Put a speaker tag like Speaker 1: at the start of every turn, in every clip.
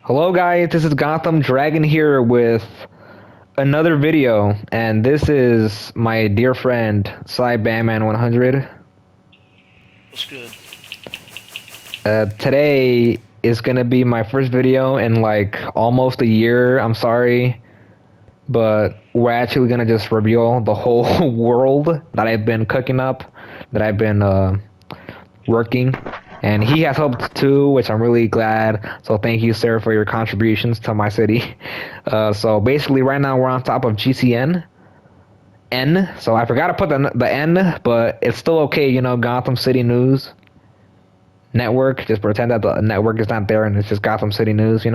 Speaker 1: Hello guys, this is Gotham Dragon here with another video, and this is my dear friend SyBatman 100.
Speaker 2: What's good?
Speaker 1: Today is gonna be my first video in like almost a year. I'm sorry, but we're actually gonna just reveal the whole world that I've been cooking up, that I've been working, and he has helped too, which I'm really glad. So thank you, sir, for your contributions to my city. So basically, right now we're on top of GCN N. So I forgot to put the N, but it's still okay. Gotham City News Network. Just pretend that the network is not there and it's just Gotham City News.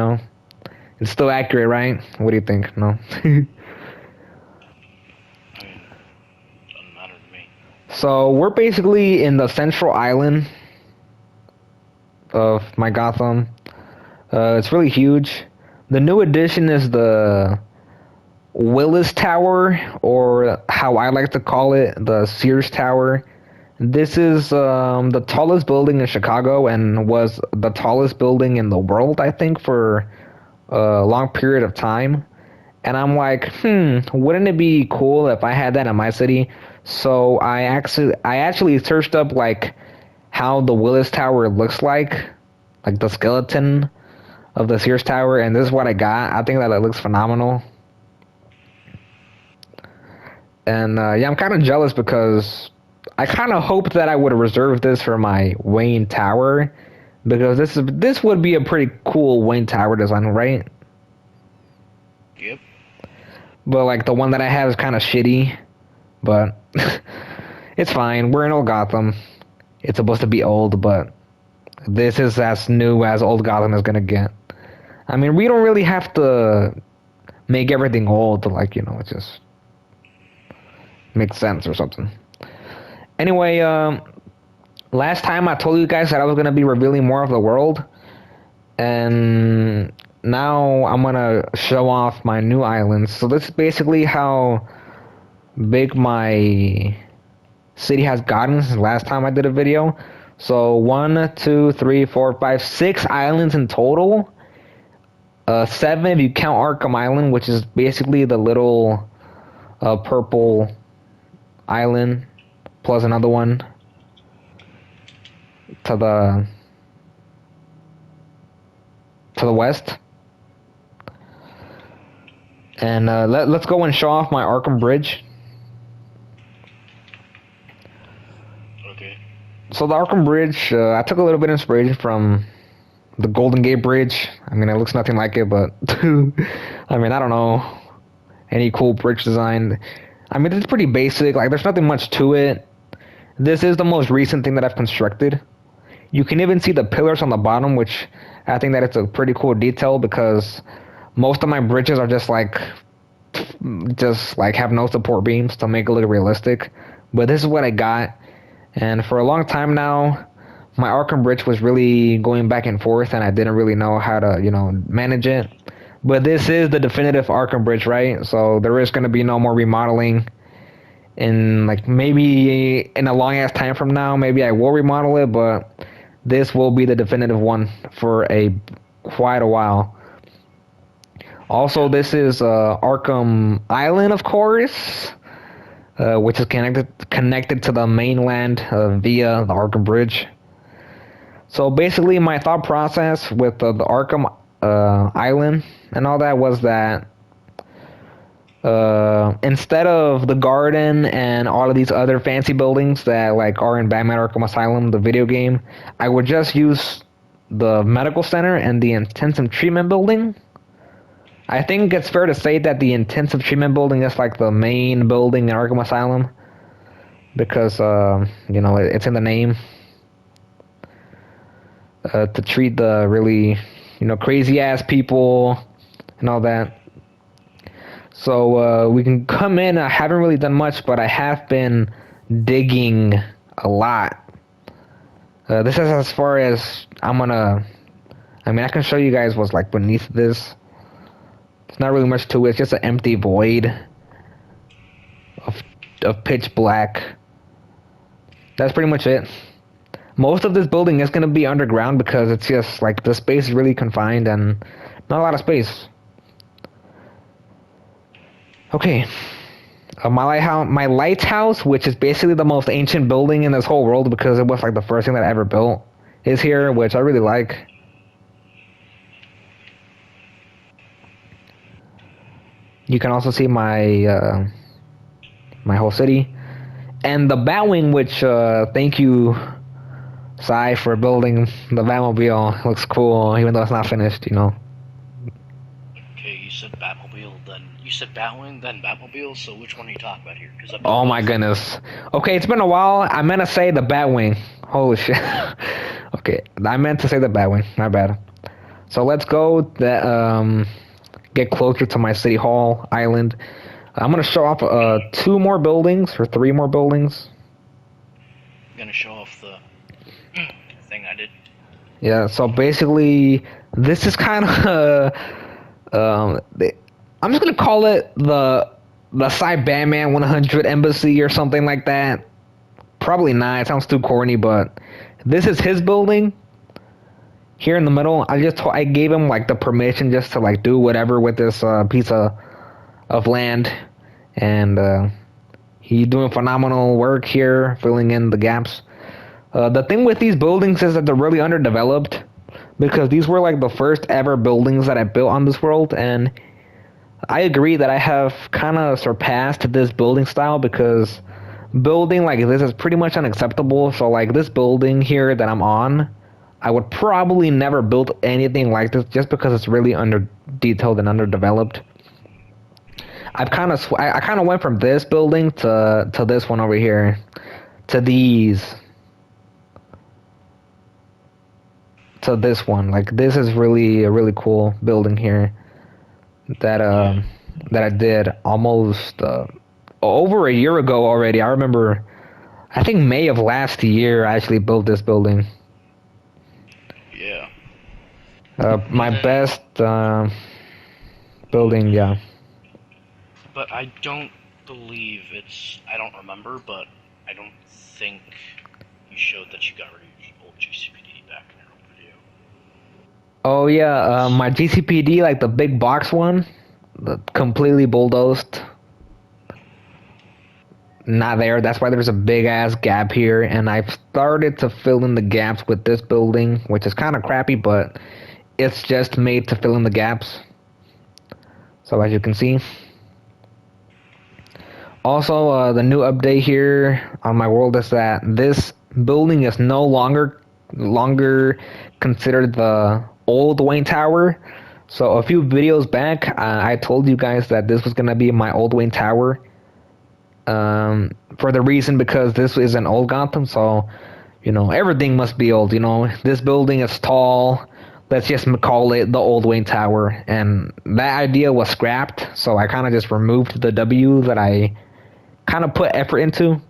Speaker 1: It's still accurate, right? What do you think? No.
Speaker 2: I mean, doesn't matter to me.
Speaker 1: So we're basically in the central island of my Gotham. It's really huge. The new addition is the Willis Tower, or how I like to call it, the Sears Tower. This is the tallest building in Chicago and was the tallest building in the world, I think, for a long period of time. And I'm like, wouldn't it be cool if I had that in my city? So I actually searched up like how the Willis Tower looks like the skeleton of the Sears Tower, and this is what I got. I think that it looks phenomenal. And yeah, I'm kind of jealous because I kind of hoped that I would reserve this for my Wayne Tower, because this would be a pretty cool Wayne Tower design, right?
Speaker 2: Yep.
Speaker 1: But like the one that I have is kind of shitty, but it's fine. We're in old Gotham. It's supposed to be old, but this is as new as old Gotham is gonna get. I mean, we don't really have to make everything old, like, it just makes sense or something. Anyway, last time I told you guys that I was gonna be revealing more of the world, and now I'm gonna show off my new islands. So this is basically how big my city has gotten since last time I did a video. So 1, 2, 3, 4, 5, 6 islands in total. Seven if you count Arkham Island, which is basically the little purple island, plus another one to the west. And let's go and show off my Arkham Bridge.
Speaker 2: Okay.
Speaker 1: So the Arkham Bridge, I took a little bit of inspiration from the Golden Gate Bridge. I mean, it looks nothing like it, but I mean, I don't know any cool bridge design. I mean, it's pretty basic. Like, there's nothing much to it. This is the most recent thing that I've constructed. You can even see the pillars on the bottom, which I think that it's a pretty cool detail, because most of my bridges are just like have no support beams to make it look realistic. But this is what I got. And for a long time now, my Arkham Bridge was really going back and forth, and I didn't really know how to, manage it. But this is the definitive Arkham Bridge, right? So there is going to be no more remodeling. In like maybe in a long ass time from now, maybe I will remodel it, but this will be the definitive one for quite a while. Also, this is Arkham Island, of course, which is connected to the mainland via the Arkham Bridge. So basically, my thought process with the Arkham Island and all that was that instead of the garden and all of these other fancy buildings that like are in Batman Arkham Asylum, the video game, I would just use the medical center and the intensive treatment building. I think it's fair to say that the intensive treatment building is like the main building in Arkham Asylum, because it's in the name, to treat the really crazy ass people and all that. So we can come in. I haven't really done much, but I have been digging a lot. This is as far as I'm gonna. I mean, I can show you guys what's like beneath this. It's not really much to it. It's just an empty void of pitch black. That's pretty much it. Most of this building is gonna be underground because it's just like the space is really confined, and Not a lot of space. Okay. My lighthouse, which is basically the most ancient building in this whole world because it was like the first thing that I ever built, is here, which I really like. You can also see my whole city. And the Batwing, which thank you, Sy, for building the Batmobile. Looks cool, even though it's not finished, you know.
Speaker 2: Okay, you said Batmobile, then you said Batwing, then Batmobile. So which one are you talking about here? Because I built
Speaker 1: Oh
Speaker 2: both.
Speaker 1: my goodness. Okay, it's been a while. I meant to say the Batwing. Holy shit. Okay, I meant to say the Batwing. My bad. So let's go get closer to my city hall island. I'm gonna show off two more buildings or three more buildings.
Speaker 2: I'm gonna show off the thing I did.
Speaker 1: Yeah. So basically, this is kind of I'm just gonna call it the SyBatman 100 Embassy or something like that. Probably not. It sounds too corny, but this is his building here in the middle. I gave him like the permission just to like do whatever with this piece of land, and he's doing phenomenal work here, filling in the gaps. The thing with these buildings is that they're really underdeveloped because these were like the first ever buildings that I built on this world, and I agree that I have kind of surpassed this building style because building like this is pretty much unacceptable. So like this building here that I'm on, I would probably never build anything like this just because it's really under detailed and underdeveloped. I kind of went from this building to this one over here, to these, to this one. Like this is really a really cool building here that I did almost over a year ago already. I remember, I think May of last year I actually built this building.
Speaker 2: Yeah.
Speaker 1: My best building, yeah.
Speaker 2: But I don't believe it's. I don't remember, but I don't think you showed that you got rid of your old GCPD back in your old video.
Speaker 1: Oh yeah, my GCPD, like the big box one, completely bulldozed. Not there. That's why there's a big ass gap here, and I've started to fill in the gaps with this building, which is kind of crappy, but it's just made to fill in the gaps. So as you can see. Also, the new update here on my world is that this building is no longer considered the old Wayne Tower. So a few videos back, I told you guys that this was gonna be my old Wayne Tower. For the reason because this is an old Gotham, so you know everything must be old. You know this building is tall. Let's just call it the old Wayne Tower, and that idea was scrapped. So I kind of just removed the W that I kind of put effort into.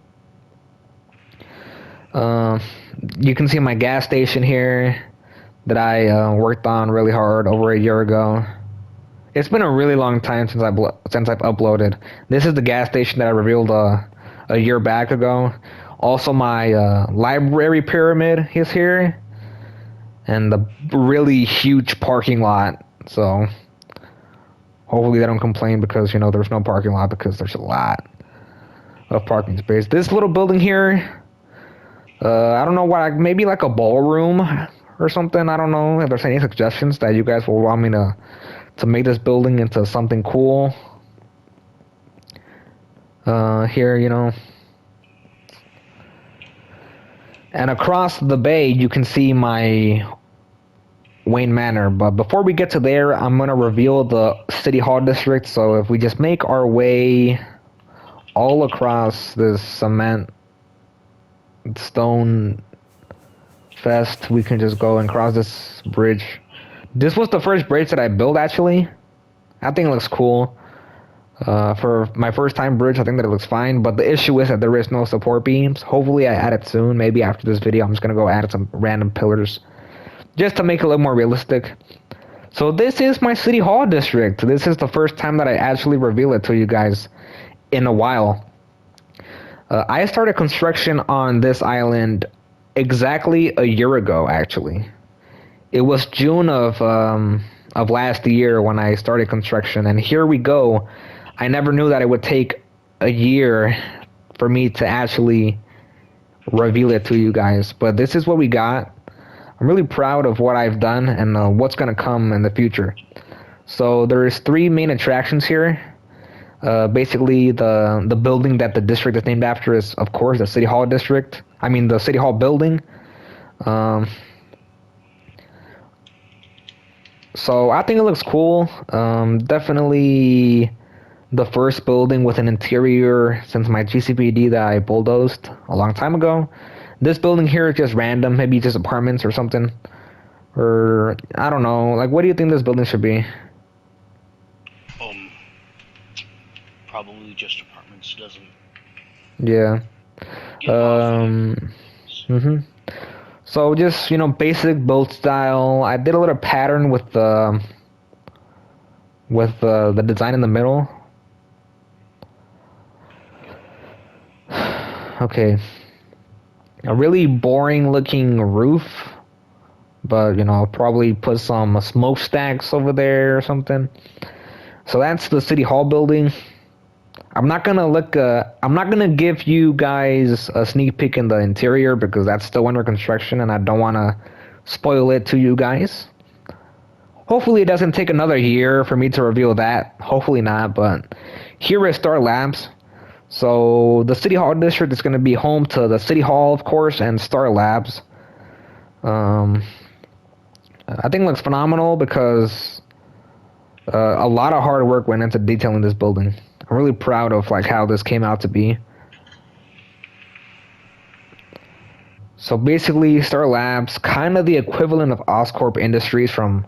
Speaker 1: You can see my gas station here that I worked on really hard over a year ago. It's been a really long time since I've uploaded. This is the gas station that I revealed a year back ago. Also, my library pyramid is here, and the really huge parking lot. So hopefully they don't complain because you know there's no parking lot because there's a lot of parking space. This little building here, I don't know what, maybe like a ballroom or something. I don't know if there's any suggestions that you guys will want me to make this building into something cool. Here, you know. And across the bay, you can see my Wayne Manor. But before we get to there, I'm going to reveal the City Hall District. So if we just make our way all across this cement stone fest, we can just go and cross this bridge. This was the first bridge that I built, actually. I think it looks cool. For my first time bridge, I think that it looks fine, but the issue is that there is no support beams. Hopefully I add it soon. Maybe after this video, I'm just going to go add some random pillars just to make it a little more realistic. So this is my City Hall District. This is the first time that I actually reveal it to you guys in a while. I started construction on this island exactly a year ago, actually. It was June of of last year when I started construction, and here we go. I never knew that it would take a year for me to actually reveal it to you guys, but this is what we got. I'm really proud of what I've done and what's gonna come in the future. So there's three main attractions here. Basically, the building that the district is named after is, of course, the City Hall district. I mean, the City Hall building. Um, so I think it looks cool. Definitely the first building with an interior since my GCPD that I bulldozed a long time ago. This building here is just random, maybe just apartments or something. Or, I don't know. Like, what do you think this building should be?
Speaker 2: Um, Probably just apartments. Doesn't
Speaker 1: Yeah.
Speaker 2: give off any.
Speaker 1: Um, hmm So just, basic build style. I did a little pattern with the design in the middle. Okay. A really boring looking roof, but I'll probably put some smokestacks over there or something. So that's the City Hall building. I'm not gonna give you guys a sneak peek in the interior because that's still under construction and I don't wanna spoil it to you guys. Hopefully it doesn't take another year for me to reveal that. Hopefully not, but here is Star Labs. So the City Hall district is gonna be home to the City Hall, of course, and Star Labs. Um, I think it looks phenomenal because a lot of hard work went into detailing this building. I'm really proud of like how this came out to be. So basically, Star Labs, kind of the equivalent of Oscorp Industries from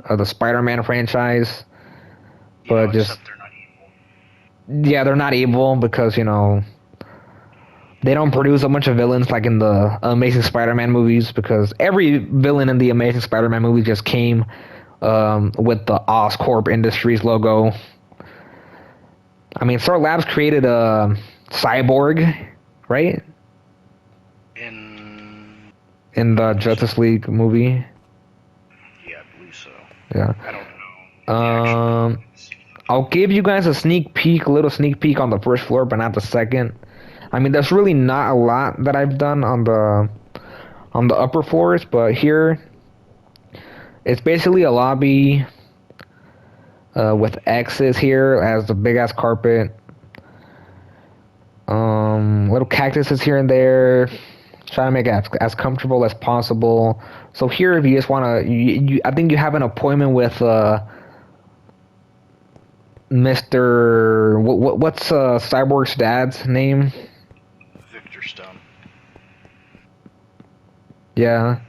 Speaker 1: the Spider-Man franchise, but just
Speaker 2: Except they're not evil.
Speaker 1: yeah, they're not evil because they don't produce a bunch of villains like in the Amazing Spider-Man movies because every villain in the Amazing Spider-Man movie just came with the Oscorp Industries logo. I mean, Star Labs created a Cyborg, right?
Speaker 2: In
Speaker 1: In the Justice League movie.
Speaker 2: Yeah, I believe so.
Speaker 1: Yeah.
Speaker 2: I don't know. The actual
Speaker 1: Um, I'll give you guys a sneak peek, a little sneak peek on the first floor, but not the second. I mean, there's really not a lot that I've done on the upper floors, but here it's basically a lobby with X's here as the big ass carpet. Little cactuses here and there. Try to make it as comfortable as possible. So here, if you just wanna, I think you have an appointment with Mr. What's Cyborg's dad's name?
Speaker 2: Victor Stone.
Speaker 1: Yeah.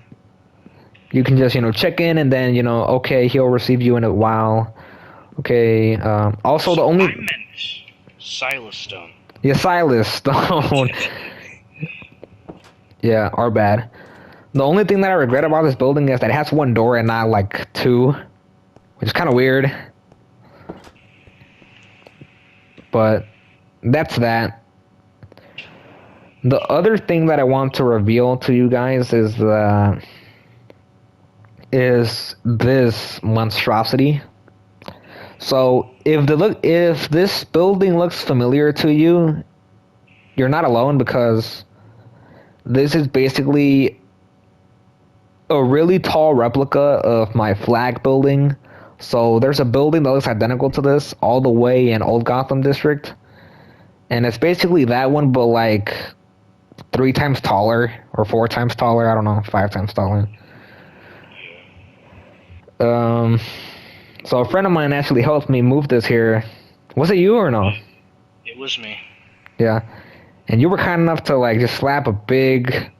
Speaker 1: You can just, check in and then, okay, he'll receive you in a while. Okay. Also, the
Speaker 2: I
Speaker 1: only.
Speaker 2: meant Silas Stone.
Speaker 1: Yeah, Silas Stone. Yeah, our bad. The only thing that I regret about this building is that it has one door and not like two, which is kind of weird. But that's that. The other thing that I want to reveal to you guys is this monstrosity. So if this building looks familiar to you, you're not alone because this is basically a really tall replica of my flag building. So there's a building that looks identical to this all the way in Old Gotham District. And it's basically that one, but like 3 times taller or 4 times taller. I don't know, 5 times taller. Um, so a friend of mine actually helped me move this here. Was it you or no?
Speaker 2: It was me.
Speaker 1: Yeah. And you were kind enough to like just slap a big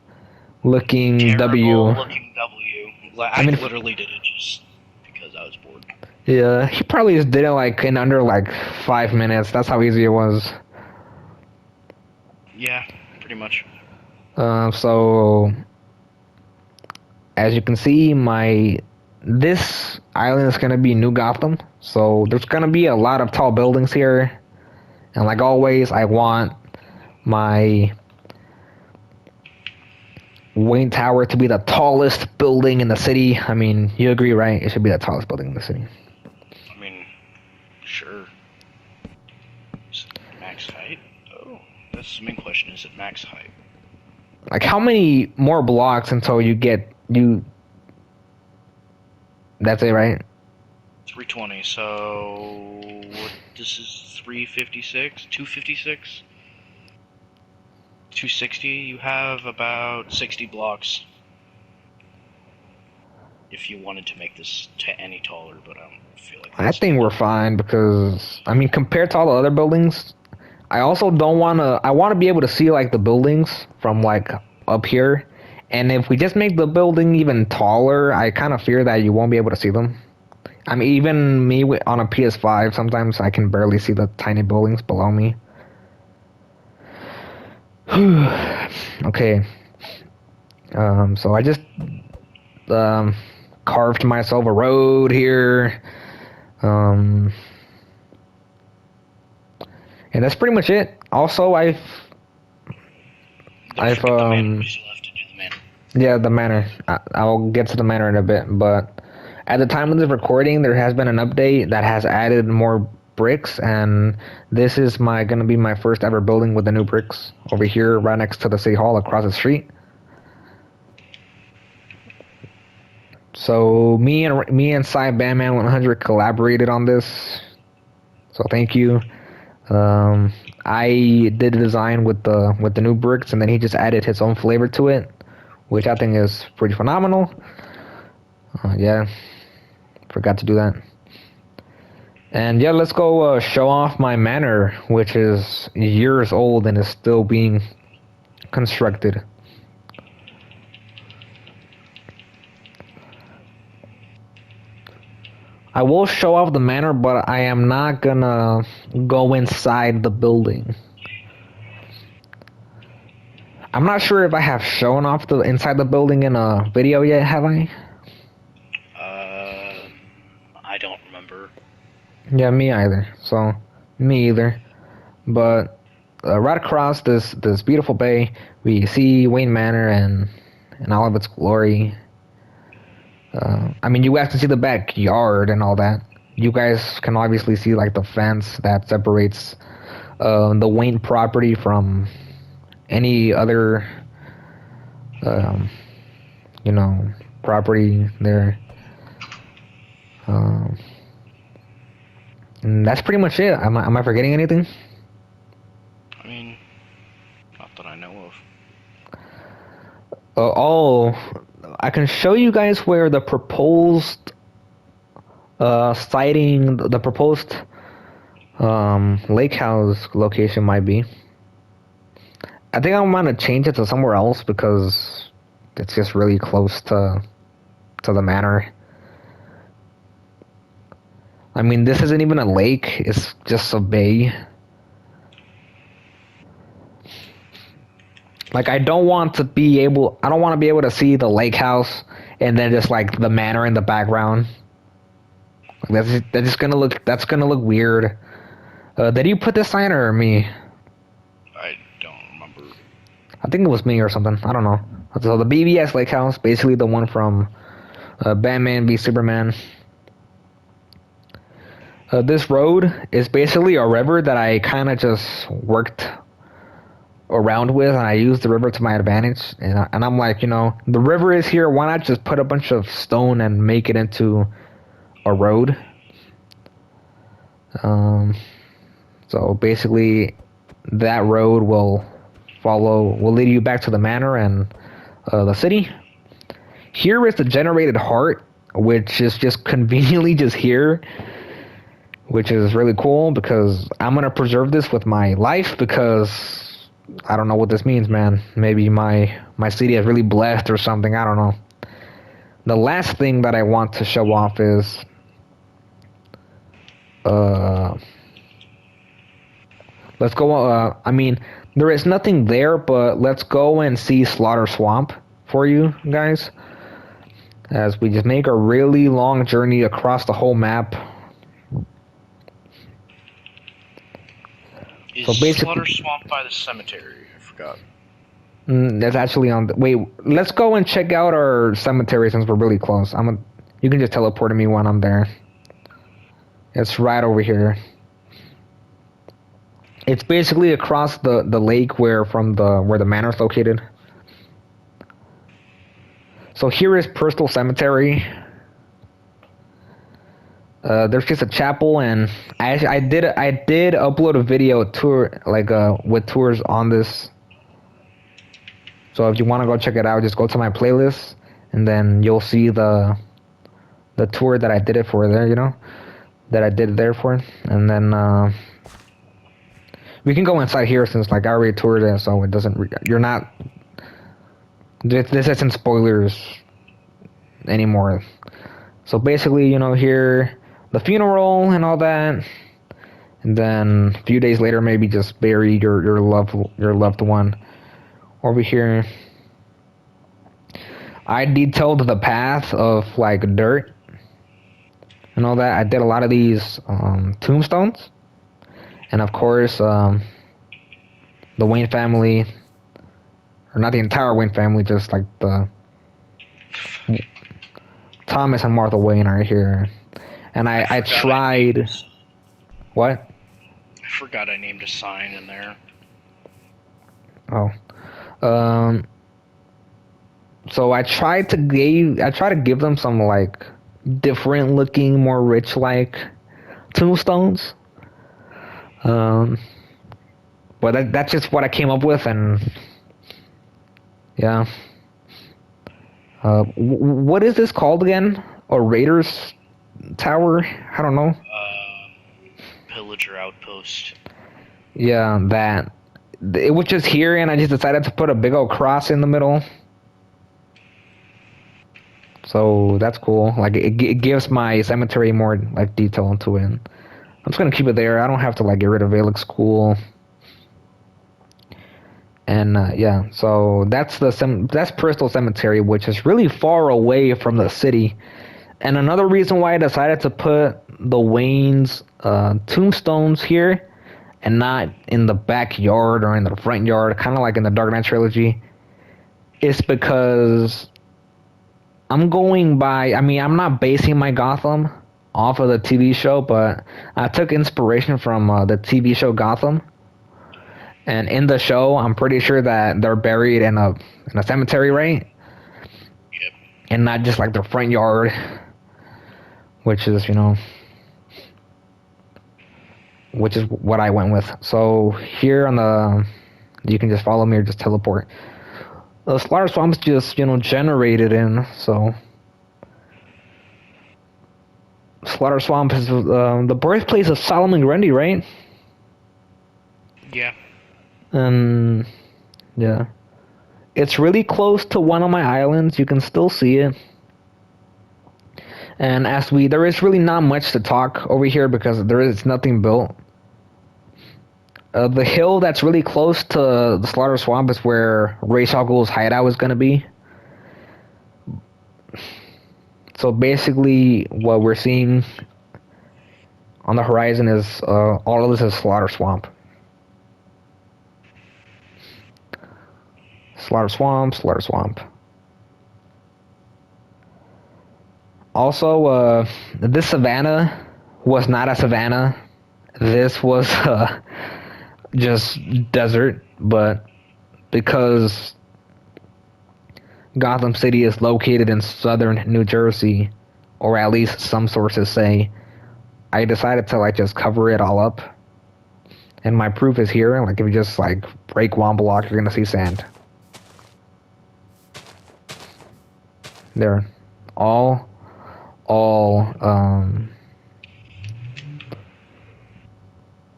Speaker 1: looking W.
Speaker 2: Looking W. I
Speaker 1: mean,
Speaker 2: literally did it just because I was bored.
Speaker 1: Yeah, he probably just did it like in under like 5 minutes. That's how easy it was.
Speaker 2: Yeah, pretty much.
Speaker 1: So as you can see, this island is gonna be New Gotham. So there's gonna be a lot of tall buildings here, and like always, I want my Wayne Tower to be the tallest building in the city. I mean, you agree, right? It should be the tallest building in the city.
Speaker 2: I mean, sure. Is it max height? Oh, that's the main question. Is it max height?
Speaker 1: Like, how many more blocks until you get you? That's it, right?
Speaker 2: 320. So this is 356, 256, 260. You have about 60 blocks. If you wanted to make this any taller, but I don't feel like
Speaker 1: I
Speaker 2: that's
Speaker 1: think we're fine because I mean, compared to all the other buildings, I also don't want to. I want to be able to see like the buildings from like up here, and if we just make the building even taller, I kind of fear that you won't be able to see them. I mean, even me on a PS5, sometimes I can barely see the tiny buildings below me. Okay. So I just um, carved myself a road here. Um, and that's pretty much it. Also,
Speaker 2: Don't
Speaker 1: I've
Speaker 2: forget the manor. You still have to do the manor.
Speaker 1: yeah, the manor. I'll get to the manor in a bit, but at the time of this recording, there has been an update that has added more bricks, and this is gonna be my first ever building with the new bricks over here, right next to the city hall across the street. So me and SyBatman 100 collaborated on this. So thank you. Um, I did the design with the new bricks, and then he just added his own flavor to it, which I think is pretty phenomenal. Yeah, forgot to do that. And yeah, let's go show off my manor, which is years old and is still being constructed. I will show off the manor, but I am not gonna go inside the building. I'm not sure if I have shown off the inside the building in a video yet, have I?
Speaker 2: I don't remember.
Speaker 1: Yeah, me either. So, me either. But right across this beautiful bay, we see Wayne Manor and all of its glory. I mean, you guys can see the backyard and all that. You guys can obviously see like the fence that separates the Wayne property from any other, um, you know, property there. Um, and that's pretty much it. Am I forgetting anything?
Speaker 2: I mean, not that I know of.
Speaker 1: Oh, I can show you guys where the proposed sighting, the proposed lake house location might be. I think I'm gonna change it to somewhere else because it's just really close to the manor. I mean, this isn't even a lake; it's just a bay. Like, I don't want to be able. I don't want to be able to see the lake house and then just like the manor in the background. That's just gonna look. That's gonna look weird. Did you put this sign or me?
Speaker 2: I don't remember.
Speaker 1: I think it was me or something. I don't know. So the BBS Lake House, basically the one from Batman v Superman. This road is basically a river that I kind of just worked around with, and I used the river to my advantage. And I'm like, the river is here. Why not just put a bunch of stone and make it into a road? So basically, that road will lead you back to the manor and the city. Here is the generated heart, which is just conveniently just here, which is really cool because I'm gonna preserve this with my life because I don't know what this means, man. Maybe my city is really blessed or something. I don't know. The last thing that I want to show off is let's go. I mean, there is nothing there, but let's go and see Slaughter Swamp for you guys as we just make a really long journey across the whole map.
Speaker 2: Is
Speaker 1: So basically,
Speaker 2: Slaughter Swamp by the cemetery? I forgot.
Speaker 1: That's actually on the, wait, let's go and check out our cemetery since we're really close. You can just teleport to me when I'm there. It's right over here. It's basically across the lake where the manor's located. So here is Bristol Cemetery. There's just a chapel, and I did upload a video tour with tours on this. So if you want to go check it out, just go to my playlist, and then you'll see the tour that I did it for there. That I did it there for, and then we can go inside here since like I already toured it, so it doesn't. You're not. This isn't spoilers anymore. So basically, here the funeral and all that, and then a few days later, maybe just bury your loved one. Over here, I detailed the path of like dirt and all that. I did a lot of these tombstones, and of course, the Wayne family, or not the entire Wayne family, just like the Thomas and Martha Wayne are here. And I tried. What?
Speaker 2: I forgot I named a sign in there.
Speaker 1: Oh. So I tried to give them some like different looking, more rich like tombstones. But that's just what I came up with, and yeah. What is this called again? A Raiders Tower? I don't know.
Speaker 2: Pillager Outpost.
Speaker 1: Yeah, that. It was just here, and I just decided to put a big old cross in the middle. So that's cool. Like it gives my cemetery more like detail into it. I'm just gonna keep it there. I don't have to like get rid of it. It looks cool. And yeah, so that's that's Bristol Cemetery, which is really far away from the city. And another reason why I decided to put the Wayne's tombstones here and not in the backyard or in the front yard, kind of like in the Dark Knight trilogy, is because I'm going by. I mean, I'm not basing my Gotham off of the TV show, but I took inspiration from the TV show Gotham. And in the show, I'm pretty sure that they're buried in a cemetery, right?
Speaker 2: Yep.
Speaker 1: And not just like their front yard, which is which is what I went with. So here you can just follow me or just teleport. The Slaughter Swamp's just generated in, so Slaughter Swamp is the birthplace of Solomon Grundy, right?
Speaker 2: Yeah.
Speaker 1: And yeah, it's really close to one of my islands. You can still see it. And there is really not much to talk over here because there is nothing built. The hill that's really close to the Slaughter Swamp is where Ra's al Ghul's hideout is gonna be. So basically, what we're seeing on the horizon is all of this is Slaughter Swamp. Slaughter Swamp, Slaughter Swamp. Also, this savannah was not a savannah. This was just desert, but because Gotham City is located in southern New Jersey, or at least some sources say, I decided to like just cover it all up. And my proof is here. Like if you just like break one block, you're gonna see sand. They're all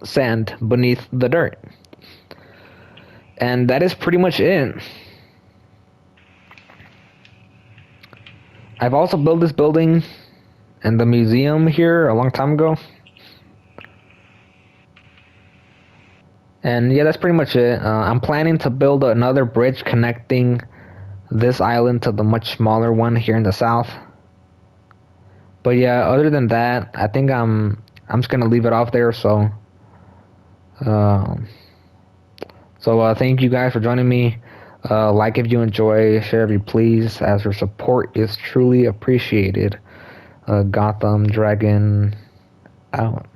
Speaker 1: sand beneath the dirt. And that is pretty much it. I've also built this building and the museum here a long time ago. And yeah, that's pretty much it. I'm planning to build another bridge connecting this island to the much smaller one here in the south. But yeah, other than that, I think I'm just gonna leave it off there. So thank you guys for joining me. Like if you enjoy, share if you please, as your support is truly appreciated. Gotham Dragon out.